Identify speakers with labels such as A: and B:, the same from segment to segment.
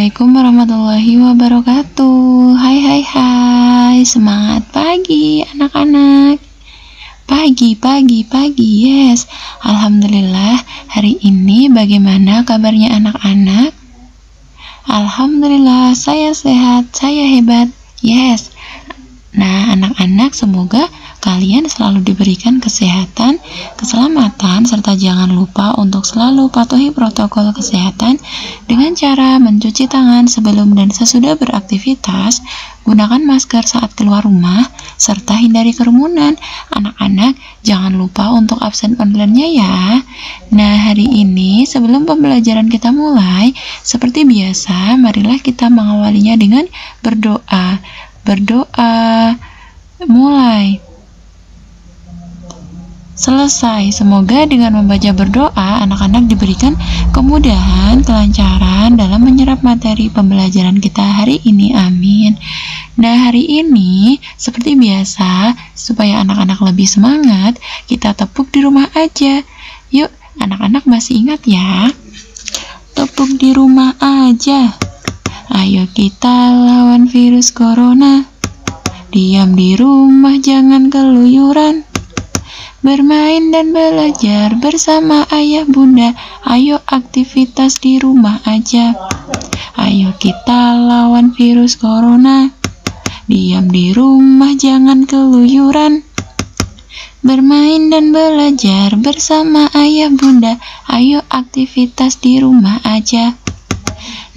A: Assalamualaikum warahmatullahi wabarakatuh. Hai hai hai, semangat pagi anak-anak. Pagi, yes. Alhamdulillah, hari ini bagaimana kabarnya anak-anak? Alhamdulillah, saya sehat, saya hebat, yes. Nah, anak-anak, semoga kalian selalu diberikan kesehatan, keselamatan, serta jangan lupa untuk selalu patuhi protokol kesehatan dengan cara mencuci tangan sebelum dan sesudah beraktivitas, gunakan masker saat keluar rumah, serta hindari kerumunan. Anak-anak, jangan lupa untuk absen online-nya ya. Nah, hari ini sebelum pembelajaran kita mulai, seperti biasa, marilah kita mengawalinya dengan berdoa. Mulai. Selesai. Semoga dengan membaca berdoa, anak-anak diberikan kemudahan, kelancaran dalam menyerap materi pembelajaran kita hari ini. Amin. Nah, hari ini seperti biasa, supaya anak-anak lebih semangat, kita tepuk di rumah aja. Yuk, anak-anak masih ingat ya? Tepuk di rumah aja. Ayo kita lawan virus corona. Diam di rumah, jangan keluyuran. Bermain dan belajar bersama ayah bunda. Ayo aktivitas di rumah aja. Ayo kita lawan virus corona. Diam di rumah, jangan keluyuran. Bermain dan belajar bersama ayah bunda. Ayo aktivitas di rumah aja.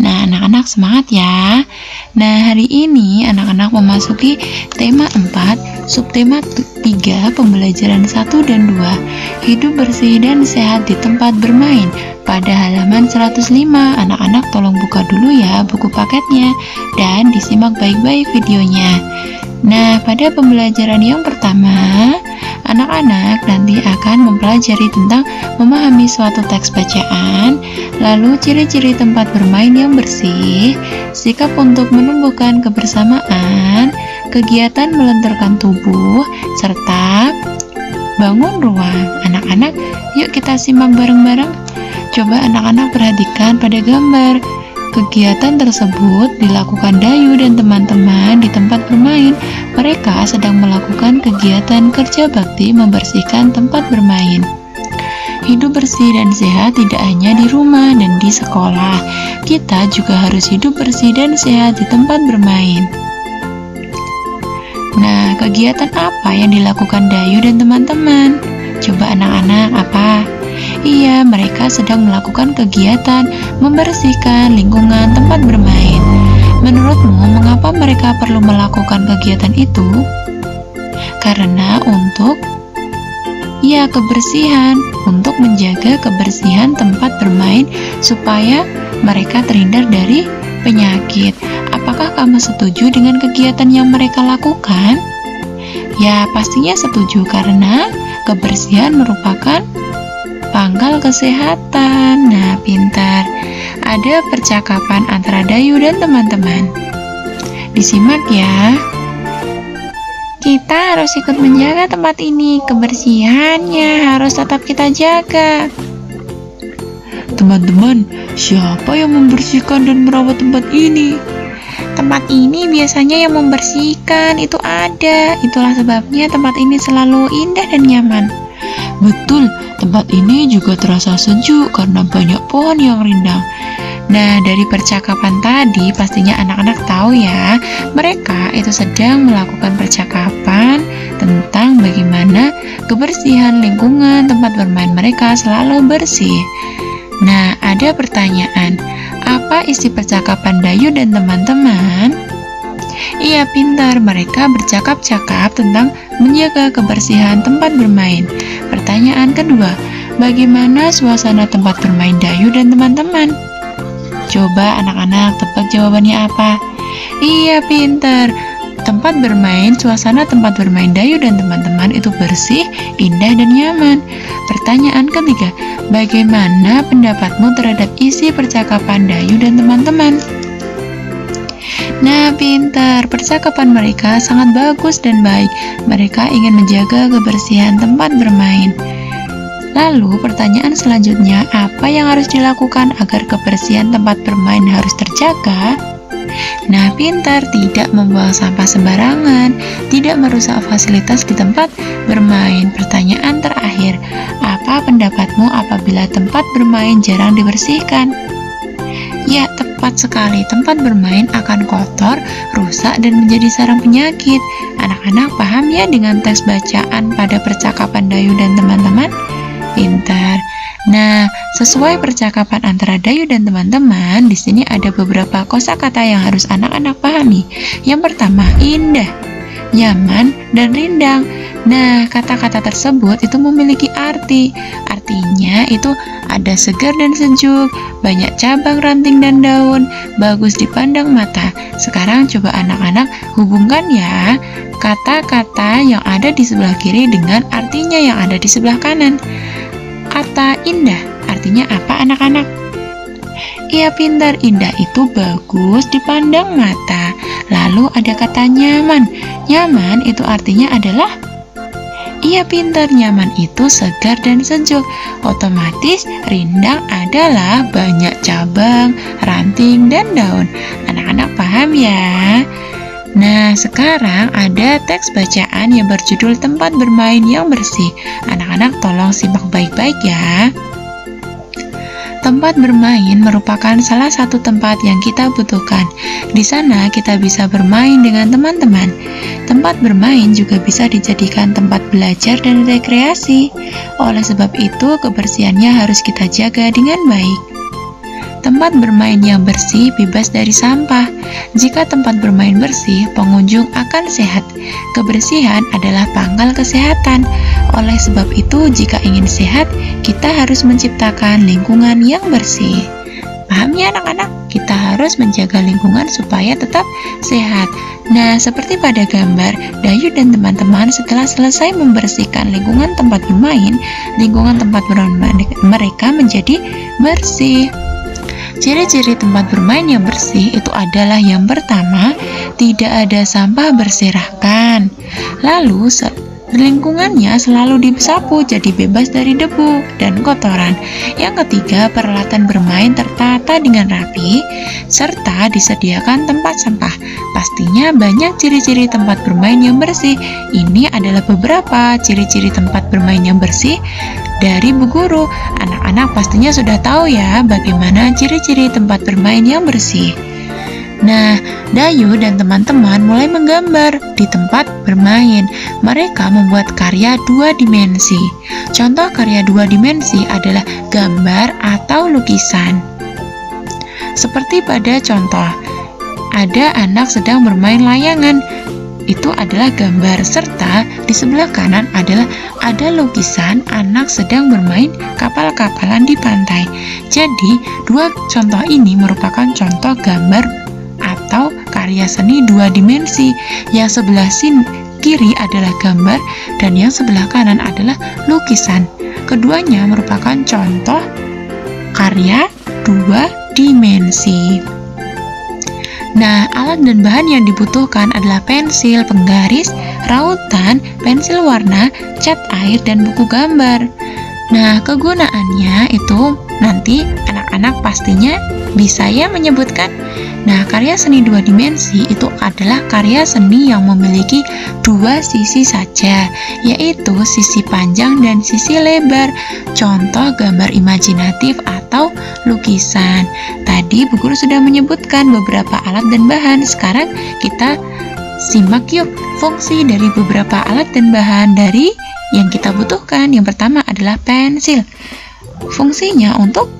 A: Nah, anak-anak semangat ya. Nah, hari ini anak-anak memasuki tema 4, subtema 3, pembelajaran 1 dan 2. Hidup bersih dan sehat di tempat bermain. Pada halaman 105, anak-anak tolong buka dulu ya buku paketnya dan disimak baik-baik videonya. Nah, pada pembelajaran yang pertama, anak-anak nanti akan mempelajari tentang memahami suatu teks bacaan, lalu ciri-ciri tempat bermain yang bersih, sikap untuk menumbuhkan kebersamaan, kegiatan melenturkan tubuh, serta bangun ruang. Anak-anak, yuk kita simak bareng-bareng. Coba anak-anak perhatikan pada gambar. Kegiatan tersebut dilakukan Dayu dan teman-teman di tempat bermain. Mereka sedang melakukan kegiatan kerja bakti membersihkan tempat bermain. Hidup bersih dan sehat tidak hanya di rumah dan di sekolah. Kita juga harus hidup bersih dan sehat di tempat bermain. Nah, kegiatan apa yang dilakukan Dayu dan teman-teman? Coba anak-anak, apa? Iya, mereka sedang melakukan kegiatan membersihkan lingkungan tempat bermain. Menurutmu, mengapa mereka perlu melakukan kegiatan itu? Karena untuk kebersihan, untuk menjaga kebersihan tempat bermain supaya mereka terhindar dari penyakit. Apakah kamu setuju dengan kegiatan yang mereka lakukan? Ya, pastinya setuju karena kebersihan merupakan pangkal kesehatan. Nah, pintar. Ada percakapan antara Dayu dan teman-teman. Disimak ya. Kita harus ikut menjaga tempat ini. Kebersihannya harus tetap kita jaga. Teman-teman, siapa yang membersihkan dan merawat tempat ini? Tempat ini biasanya yang membersihkan itu ada. Itulah sebabnya tempat ini selalu indah dan nyaman. Betul, tempat ini juga terasa sejuk karena banyak pohon yang rindang. Nah, dari percakapan tadi pastinya anak-anak tahu ya, mereka itu sedang melakukan percakapan tentang bagaimana kebersihan lingkungan tempat bermain mereka selalu bersih. Nah, ada pertanyaan, apa isi percakapan Dayu dan teman-teman? Iya, pintar, mereka bercakap-cakap tentang menjaga kebersihan tempat bermain. Pertanyaan kedua, bagaimana suasana tempat bermain Dayu dan teman-teman? Coba anak-anak tebak jawabannya apa? Iya, pintar. Tempat bermain, suasana tempat bermain Dayu dan teman-teman itu bersih, indah, dan nyaman. Pertanyaan ketiga, bagaimana pendapatmu terhadap isi percakapan Dayu dan teman-teman? Nah, pintar. Percakapan mereka sangat bagus dan baik. Mereka ingin menjaga kebersihan tempat bermain. Lalu pertanyaan selanjutnya, apa yang harus dilakukan agar kebersihan tempat bermain harus terjaga? Nah, pintar, tidak membuang sampah sembarangan, tidak merusak fasilitas di tempat bermain. Pertanyaan terakhir, apa pendapatmu apabila tempat bermain jarang dibersihkan? Ya, tepat sekali, tempat bermain akan kotor, rusak, dan menjadi sarang penyakit. Anak-anak paham ya dengan teks bacaan pada percakapan Dayu dan teman-teman? Pintar. Nah, sesuai percakapan antara Dayu dan teman-teman, di sini ada beberapa kosakata yang harus anak-anak pahami. Yang pertama, indah, nyaman, dan rindang. Nah, kata-kata tersebut itu memiliki arti. Artinya itu ada segar dan sejuk, banyak cabang, ranting, dan daun, bagus dipandang mata. Sekarang coba anak-anak hubungkan ya kata-kata yang ada di sebelah kiri dengan artinya yang ada di sebelah kanan. Kata indah, artinya apa anak-anak? Iya, pintar, indah itu bagus dipandang mata. Lalu ada kata nyaman. Nyaman itu artinya adalah, iya, pintar, nyaman itu segar dan sejuk. Otomatis rindang adalah banyak cabang, ranting, dan daun. Anak-anak paham ya? Nah, sekarang ada teks bacaan yang berjudul tempat bermain yang bersih. Anak-anak tolong simak baik-baik ya. Tempat bermain merupakan salah satu tempat yang kita butuhkan. Di sana kita bisa bermain dengan teman-teman. Tempat bermain juga bisa dijadikan tempat belajar dan rekreasi. Oleh sebab itu, kebersihannya harus kita jaga dengan baik. Tempat bermain yang bersih bebas dari sampah. Jika tempat bermain bersih, pengunjung akan sehat. Kebersihan adalah pangkal kesehatan. Oleh sebab itu, jika ingin sehat, kita harus menciptakan lingkungan yang bersih. Paham ya anak-anak? Kita harus menjaga lingkungan supaya tetap sehat. Nah, seperti pada gambar, Dayu dan teman-teman setelah selesai membersihkan lingkungan tempat bermain, lingkungan tempat bermain mereka menjadi bersih. Ciri-ciri tempat bermain yang bersih itu adalah yang pertama, tidak ada sampah berserakan. Lalu, lingkungannya selalu disapu jadi bebas dari debu dan kotoran. Yang ketiga, peralatan bermain tertata dengan rapi, serta disediakan tempat sampah. Pastinya banyak ciri-ciri tempat bermain yang bersih. Ini adalah beberapa ciri-ciri tempat bermain yang bersih dari Bu Guru. Anak-anak pastinya sudah tahu ya bagaimana ciri-ciri tempat bermain yang bersih. Nah, Dayu dan teman-teman mulai menggambar di tempat bermain. Mereka membuat karya 2 dimensi. Contoh karya 2 dimensi adalah gambar atau lukisan. Seperti pada contoh, ada anak sedang bermain layangan. Itu adalah gambar, serta di sebelah kanan adalah ada lukisan anak sedang bermain kapal-kapalan di pantai. Jadi, 2 contoh ini merupakan contoh gambar atau karya seni 2 dimensi. Yang sebelah kiri adalah gambar dan yang sebelah kanan adalah lukisan. Keduanya merupakan contoh karya 2 dimensi. Nah, alat dan bahan yang dibutuhkan adalah pensil, penggaris, rautan, pensil warna, cat air, dan buku gambar. Nah, kegunaannya itu nanti anak-anak pastinya bisa ya menyebutkan. Nah, karya seni 2 dimensi itu adalah karya seni yang memiliki 2 sisi saja, yaitu sisi panjang dan sisi lebar. Contoh gambar imajinatif atau lukisan. Tadi Bu Guru sudah menyebutkan beberapa alat dan bahan. Sekarang kita simak yuk fungsi dari beberapa alat dan bahan dari yang kita butuhkan. Yang pertama adalah pensil. Fungsinya untuk,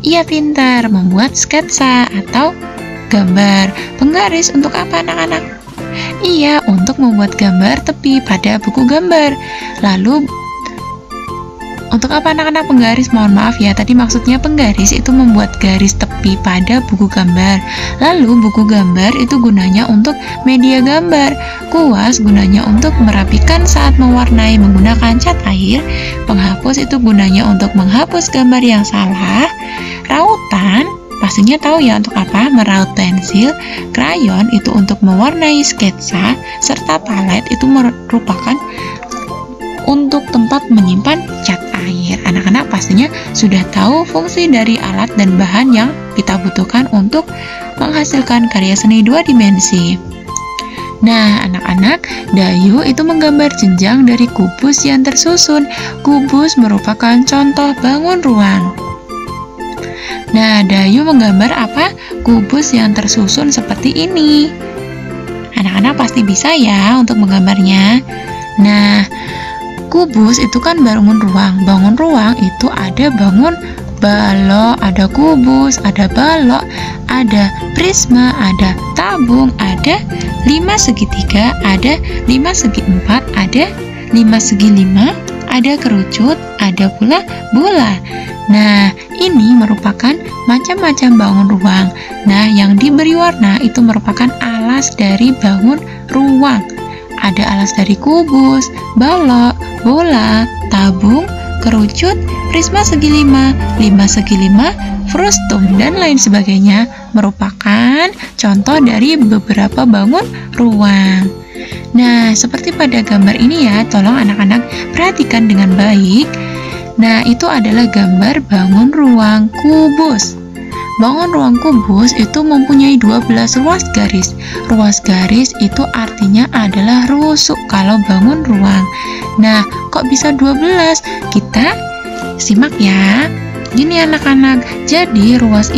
A: ia pintar, membuat sketsa atau gambar. Penggaris untuk apa anak-anak? Iya, untuk membuat gambar tepi pada buku gambar. Lalu untuk apa anak-anak penggaris? Mohon maaf ya, tadi maksudnya penggaris itu membuat garis tepi pada buku gambar. Lalu buku gambar itu gunanya untuk media gambar. Kuas gunanya untuk merapikan saat mewarnai menggunakan cat air. Penghapus itu gunanya untuk menghapus gambar yang salah. Rautan pastinya tahu ya untuk apa, meraut pensil. Krayon itu untuk mewarnai sketsa. Serta palet itu merupakan untuk tempat menyimpan cat air. Anak-anak pastinya sudah tahu fungsi dari alat dan bahan yang kita butuhkan untuk menghasilkan karya seni 2 dimensi. Nah, anak-anak, Dayu itu menggambar jenjang dari kubus yang tersusun. Kubus merupakan contoh bangun ruang. Nah, Dayu menggambar apa? Kubus yang tersusun seperti ini. Anak-anak pasti bisa ya untuk menggambarnya. Nah, kubus itu kan bangun ruang. Bangun ruang itu ada bangun balok, ada kubus, ada balok, ada prisma, ada tabung, ada 5 segitiga, ada 5 segi 4, ada 5 segi 5, ada kerucut, ada pula bola. Nah, ini merupakan macam-macam bangun ruang. Nah, yang diberi warna itu merupakan alas dari bangun ruang. Ada alas dari kubus, balok, bola, tabung, kerucut, prisma segi 5, 5 segi 5, frustum, dan lain sebagainya merupakan contoh dari beberapa bangun ruang. Nah, seperti pada gambar ini ya, tolong anak-anak perhatikan dengan baik. Nah, itu adalah gambar bangun ruang kubus. Bangun ruang kubus itu mempunyai 12 ruas garis. Ruas garis itu artinya adalah rusuk kalau bangun ruang. Nah, kok bisa 12? Kita simak ya. Gini anak-anak, jadi ruas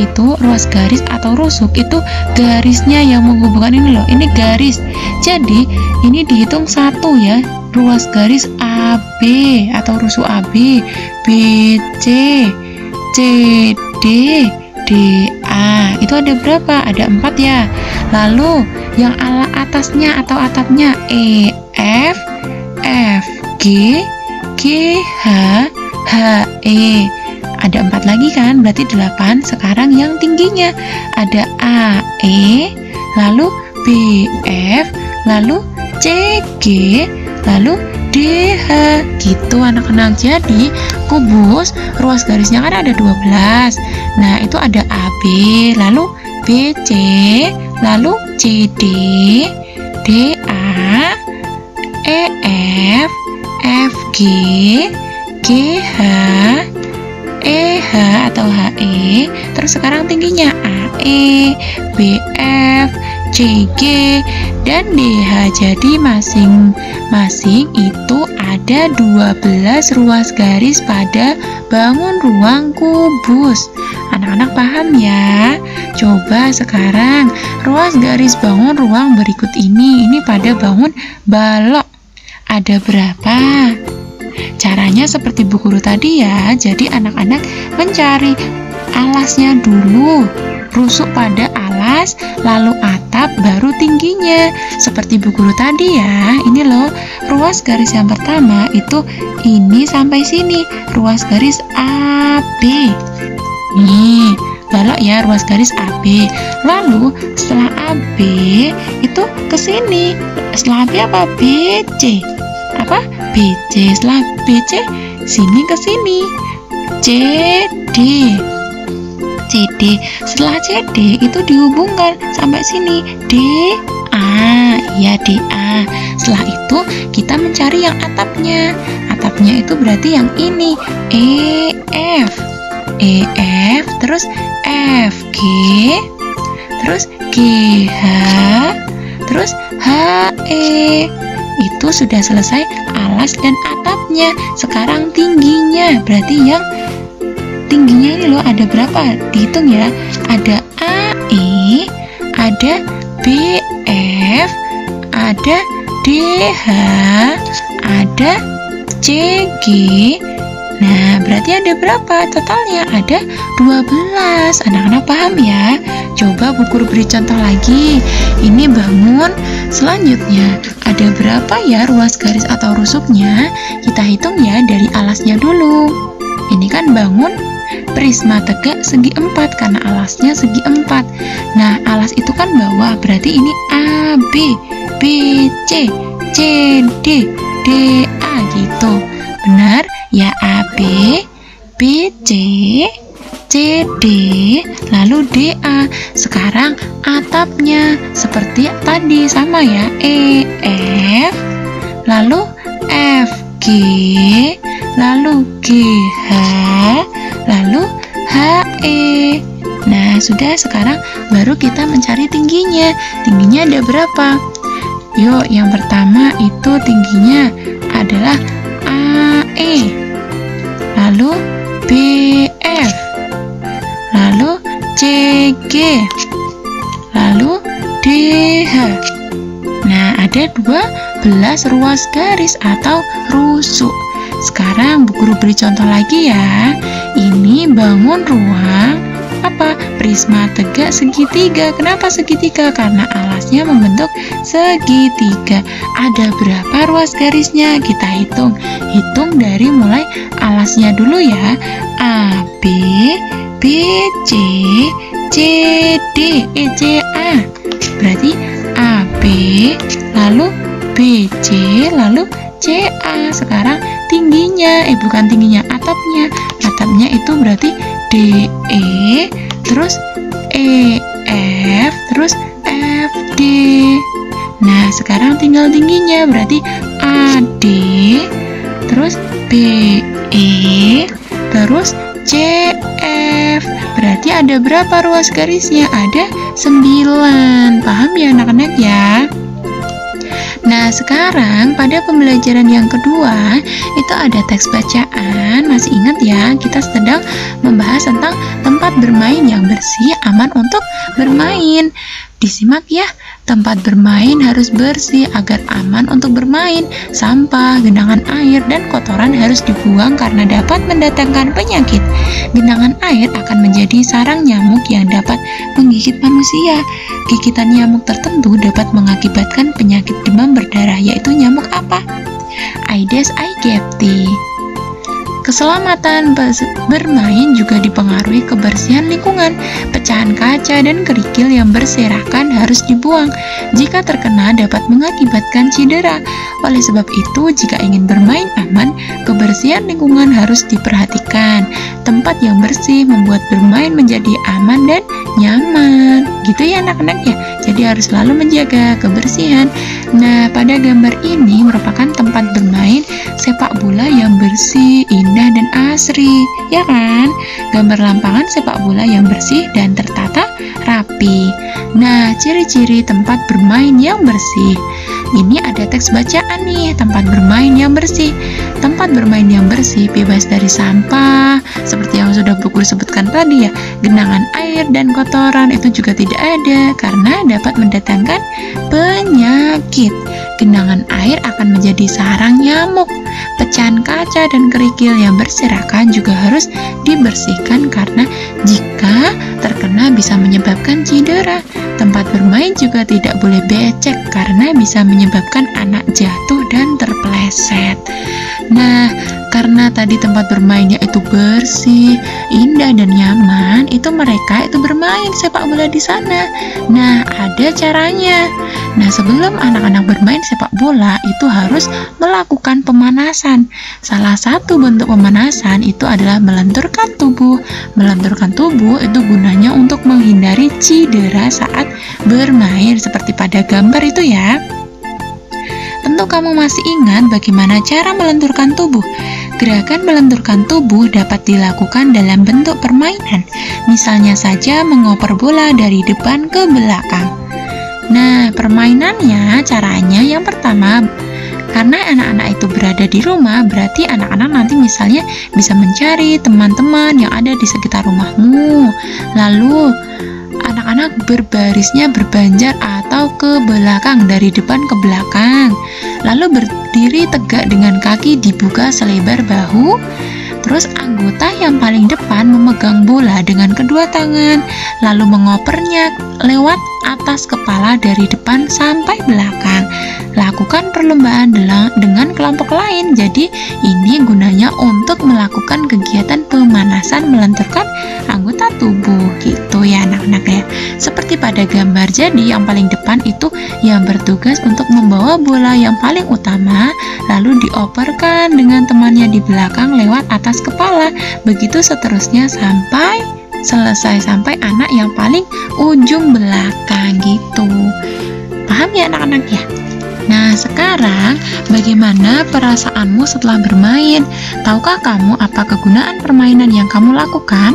A: garis atau rusuk itu garisnya yang menghubungkan ini loh, ini garis. Jadi, ini dihitung 1 ya. Ruas garis AB atau rusuk AB, BC, CD, DA, itu ada berapa? Ada 4 ya. Lalu yang atasnya atau atapnya EF, FG, GH, HE, ada 4 lagi kan, berarti 8. Sekarang yang tingginya ada AE, lalu BF, lalu CG, lalu DH, gitu anak-anak. Jadi kubus ruas garisnya kan ada 12. Nah, itu ada AB, lalu BC, lalu CD, DA, EF, FG, GH, EH atau HE. Terus sekarang tingginya AE, BF, CG, dan DH. Jadi masing-masing itu ada 12 ruas garis pada bangun ruang kubus. Anak-anak paham ya? Coba sekarang ruas garis bangun ruang berikut ini pada bangun balok. Ada berapa? Caranya seperti bu guru tadi ya. Jadi anak-anak mencari alasnya dulu, rusuk pada alas, lalu atap, baru tingginya. Seperti bu guru tadi ya. Ini loh, ruas garis yang pertama itu ini sampai sini, ruas garis AB. Nih, balok ya, ruas garis AB. Lalu setelah AB itu ke sini. Setelah AB apa? BC. Apa? BC. Setelah BC sini ke sini. CD. CD. Setelah CD itu dihubungkan sampai sini. DA. Ya, DA. Setelah itu kita mencari yang atapnya. Atapnya itu berarti yang ini. EF. EF, terus FG, terus GH, terus HE. Itu sudah selesai alas dan atapnya. Sekarang tingginya, berarti yang tingginya ini loh ada berapa? Dihitung ya. Ada AE, ada BF, ada DH, ada CG. Nah, berarti ada berapa? Totalnya ada 12. Anak-anak paham ya? Coba bu guru beri contoh lagi. Ini bangun. Selanjutnya, ada berapa ya ruas garis atau rusuknya? Kita hitung ya dari alasnya dulu. Ini kan bangun prisma tegak segi 4 karena alasnya segi 4. Nah, alas itu kan bawah, berarti ini AB, BC, CD, DA gitu. Benar? Ya, AB, BC, CD, lalu DA. Sekarang atapnya seperti tadi sama ya, EF, lalu FG, lalu GH, lalu HE. Nah, sudah, sekarang baru kita mencari tingginya. Tingginya ada berapa? Yuk, yang pertama itu tingginya adalah AE, lalu BF, lalu CG, lalu DH. Nah, ada 12 ruas garis atau rusuk. Sekarang Bu Guru beri contoh lagi ya. Ini bangun ruang prisma tegak segitiga. Kenapa segitiga? Karena alasnya membentuk segitiga. Ada berapa ruas garisnya? Kita hitung dari mulai alasnya dulu ya. AB, BC, CD, ECA. Berarti AB, lalu BC, lalu CA. Sekarang tingginya, bukan tingginya, atapnya. Atapnya itu berarti DE, terus EF, terus FD. Nah, sekarang tinggal tingginya, berarti AD, terus BE, terus CF. Berarti ada berapa ruas garisnya? Ada 9. Paham ya anak-anak ya? Nah, sekarang pada pembelajaran yang kedua itu ada teks bacaan. Masih ingat ya, kita sedang membahas tentang tempat bermain yang bersih, aman untuk bermain. Disimak ya, tempat bermain harus bersih agar aman untuk bermain. Sampah, genangan air, dan kotoran harus dibuang karena dapat mendatangkan penyakit. Genangan air akan menjadi sarang nyamuk yang dapat menggigit manusia. Gigitan nyamuk tertentu dapat mengakibatkan penyakit demam berdarah, yaitu nyamuk apa? Aedes aegypti. Keselamatan bermain juga dipengaruhi kebersihan lingkungan. Pecahan kaca dan kerikil yang berserakan harus dibuang. Jika terkena dapat mengakibatkan cedera. Oleh sebab itu, jika ingin bermain aman, kebersihan lingkungan harus diperhatikan. Tempat yang bersih membuat bermain menjadi aman dan nyaman. Gitu ya anak-anak ya. Jadi harus selalu menjaga kebersihan. Nah, pada gambar ini merupakan tempat bermain sepak bola yang bersih, indah, dan asri, ya kan? Gambar lampangan sepak bola yang bersih dan tertata rapi. Nah, ciri-ciri tempat bermain yang bersih. Ini ada teks bacaan nih, tempat bermain yang bersih. Tempat bermain yang bersih bebas dari sampah, seperti yang sudah Bu Guru sebutkan tadi ya. Genangan air dan kotoran itu juga tidak ada karena dapat mendatangkan penyakit. Genangan air akan menjadi sarang nyamuk. Pecahan kaca dan kerikil yang berserakan juga harus dibersihkan karena jika terkena bisa menyebabkan cedera. Tempat bermain juga tidak boleh becek karena bisa menyebabkan anak jatuh dan terpeleset. Nah, karena tadi tempat bermainnya itu bersih, indah, dan nyaman, itu mereka itu bermain sepak bola di sana. Nah, ada caranya. Nah, sebelum anak-anak bermain sepak bola itu harus melakukan pemanasan. Salah satu bentuk pemanasan itu adalah melenturkan tubuh. Melenturkan tubuh itu gunanya untuk menghindari cedera saat bermain seperti pada gambar itu ya. Tentu kamu masih ingat bagaimana cara melenturkan tubuh. Gerakan melenturkan tubuh dapat dilakukan dalam bentuk permainan. Misalnya saja mengoper bola dari depan ke belakang. Nah, permainannya caranya yang pertama, karena anak-anak itu berada di rumah, berarti anak-anak nanti misalnya bisa mencari teman-teman yang ada di sekitar rumahmu. Lalu anak-anak berbarisnya berbanjar atau ke belakang, dari depan ke belakang. Lalu berdiri tegak dengan kaki dibuka selebar bahu. Terus anggota yang paling depan memegang bola dengan kedua tangan, lalu mengopernya lewat atas kepala dari depan sampai belakang. Lakukan perlombaan dengan kelompok lain. Jadi ini gunanya untuk melakukan kegiatan pemanasan melenturkan anggota tubuh gitu ya anak-anak ya. Seperti pada gambar, jadi yang paling depan itu yang bertugas untuk membawa bola yang paling utama, lalu dioperkan dengan temannya di belakang lewat atas kepala. Begitu seterusnya sampai selesai, sampai anak yang paling ujung belakang gitu. Paham ya anak-anak ya? Nah, sekarang bagaimana perasaanmu setelah bermain? Tahukah kamu apa kegunaan permainan yang kamu lakukan?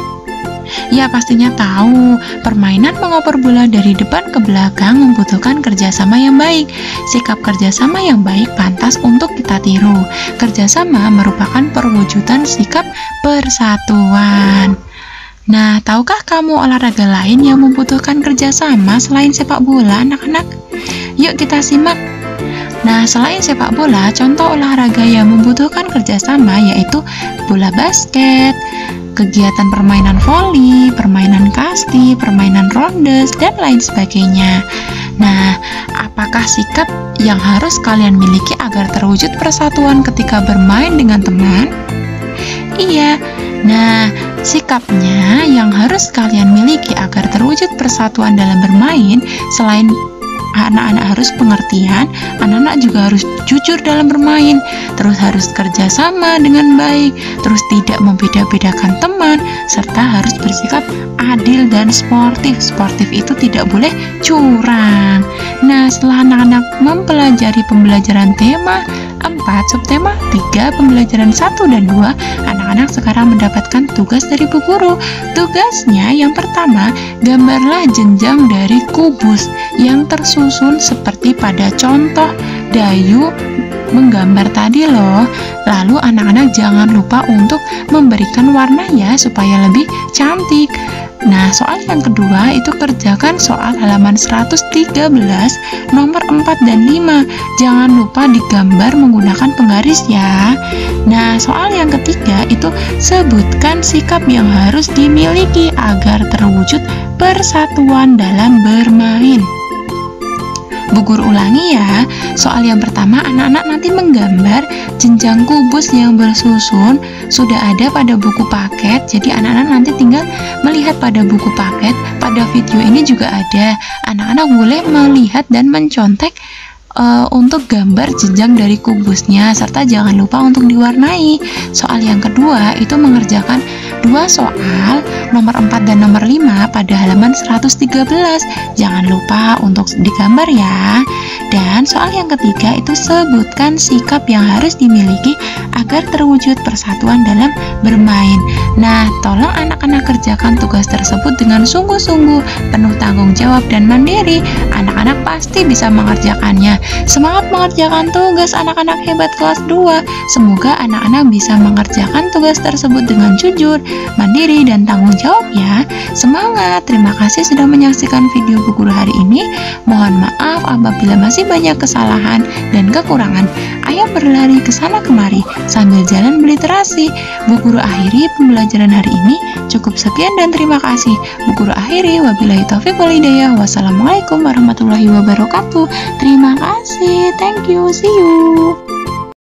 A: Ya, pastinya tahu. Permainan mengoper bola dari depan ke belakang membutuhkan kerjasama yang baik. Sikap kerjasama yang baik pantas untuk kita tiru. Kerjasama merupakan perwujudan sikap persatuan. Nah, tahukah kamu olahraga lain yang membutuhkan kerjasama selain sepak bola, anak-anak? Yuk kita simak. Nah, selain sepak bola, contoh olahraga yang membutuhkan kerjasama yaitu bola basket, kegiatan permainan voli, permainan kasti, permainan rondes, dan lain sebagainya. Nah, apakah sikap yang harus kalian miliki agar terwujud persatuan ketika bermain dengan teman? Iya, nah sikapnya yang harus kalian miliki agar terwujud persatuan dalam bermain, selain anak-anak harus pengertian, anak-anak juga harus jujur dalam bermain, terus harus kerjasama dengan baik, terus tidak membeda-bedakan teman, serta harus bersikap adil dan sportif. Sportif itu tidak boleh curang. Nah, setelah anak-anak mempelajari pembelajaran tema 4, subtema 3, pembelajaran 1 dan 2, anak-anak sekarang mendapatkan tugas dari Bu Guru. Tugasnya yang pertama, gambarlah jenjang dari kubus yang tersusun seperti pada contoh Dayu menggambar tadi loh. Lalu anak-anak jangan lupa untuk memberikan warna ya supaya lebih cantik. Nah, soal yang kedua itu kerjakan soal halaman 113 nomor 4 dan 5. Jangan lupa digambar menggunakan penggaris ya. Nah, soal yang ketiga itu sebutkan sikap yang harus dimiliki agar terwujud persatuan dalam bermain. Bu Guru ulangi ya. Soal yang pertama, anak-anak nanti menggambar jenjang kubus yang bersusun, sudah ada pada buku paket. Jadi anak-anak nanti tinggal melihat pada buku paket. Pada video ini juga ada. Anak-anak boleh melihat dan mencontek untuk gambar jenjang dari kubusnya, serta jangan lupa untuk diwarnai. Soal yang kedua itu mengerjakan 2 soal nomor 4 dan nomor 5 pada halaman 113. Jangan lupa untuk digambar ya. Dan soal yang ketiga itu sebutkan sikap yang harus dimiliki agar terwujud persatuan dalam bermain. Nah, tolong anak-anak kerjakan tugas tersebut dengan sungguh-sungguh, penuh tanggung jawab dan mandiri. Anak-anak pasti bisa mengerjakannya. Semangat mengerjakan tugas anak-anak hebat kelas 2. Semoga anak-anak bisa mengerjakan tugas tersebut dengan jujur, mandiri, dan tanggung jawab ya. Semangat. Terima kasih sudah menyaksikan video Bu Guru hari ini. Mohon maaf apabila masih banyak kesalahan dan kekurangan. Ayo berlari ke sana kemari sambil jalan berliterasi. Bu Guru akhiri pembelajaran hari ini. Cukup sekian dan terima kasih. Bu Guru akhiri. Wabillahi taufiq wal hidayah. Wassalamualaikum warahmatullahi wabarakatuh. Terima kasih. Thank you. See you.